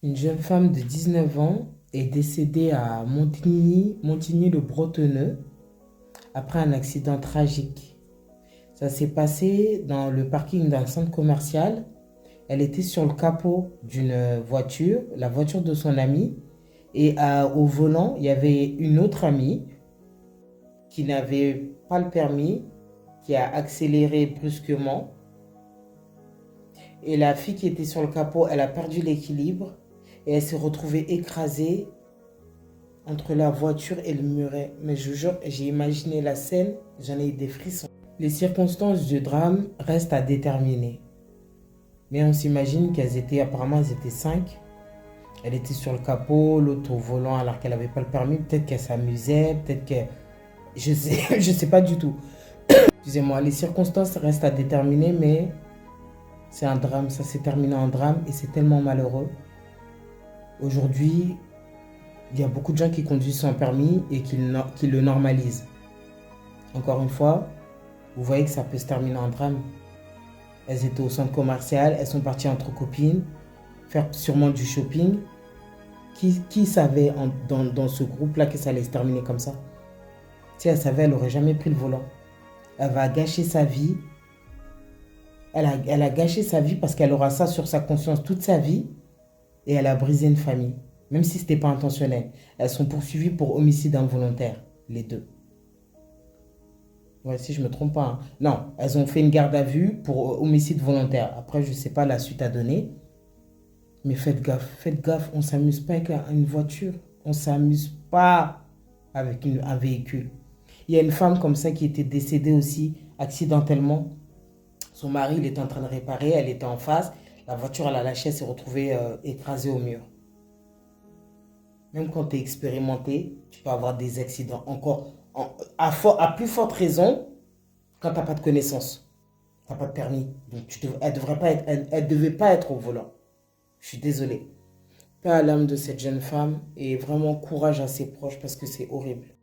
Une jeune femme de 19 ans est décédée à Montigny-le-Bretonneux après un accident tragique. Ça s'est passé dans le parking d'un centre commercial. Elle était sur le capot d'une voiture, la voiture de son amie, et au volant, il y avait une autre amie qui n'avait pas le permis, qui a accéléré brusquement. Et la fille qui était sur le capot, elle a perdu l'équilibre et elle s'est retrouvée écrasée entre la voiture et le muret. Mais je vous jure, j'ai imaginé la scène, j'en ai eu des frissons. Les circonstances du drame restent à déterminer. Mais on s'imagine apparemment elles étaient cinq. Elle était sur le capot, l'autre au volant alors qu'elle n'avait pas le permis. Peut-être qu'elle s'amusait, peut-être qu'elle... Je sais, je sais pas du tout. Excusez-moi, les circonstances restent à déterminer, mais c'est un drame, ça s'est terminé en drame et c'est tellement malheureux. Aujourd'hui, il y a beaucoup de gens qui conduisent sans permis et qui le normalisent. Encore une fois, vous voyez que ça peut se terminer en drame. Elles étaient au centre commercial, elles sont parties entre copines, faire sûrement du shopping. Qui savait dans ce groupe-là que ça allait se terminer comme ça? Si elle savait, elle n'aurait jamais pris le volant. Elle va gâcher sa vie. Elle a gâché sa vie parce qu'elle aura ça sur sa conscience toute sa vie et elle a brisé une famille. Même si ce n'était pas intentionnel. Elles sont poursuivies pour homicide involontaire, les deux. Ouais, si je me trompe pas, hein. Non, elles ont fait une garde à vue pour homicide volontaire. Après, je sais pas la suite à donner. Mais faites gaffe, on s'amuse pas avec une voiture. On s'amuse pas avec un véhicule. Il y a une femme comme ça qui était décédée aussi accidentellement. Son mari, il était en train de réparer, elle était en face. La voiture, elle a lâché, elle s'est retrouvée écrasée au mur. Même quand tu es expérimenté, tu peux avoir des accidents encore à plus forte raison quand tu n'as pas de connaissances. Tu n'as pas de permis. Donc elle devait pas être au volant. Je suis désolé. Paix à l'âme de cette jeune femme et vraiment courage à ses proches parce que c'est horrible.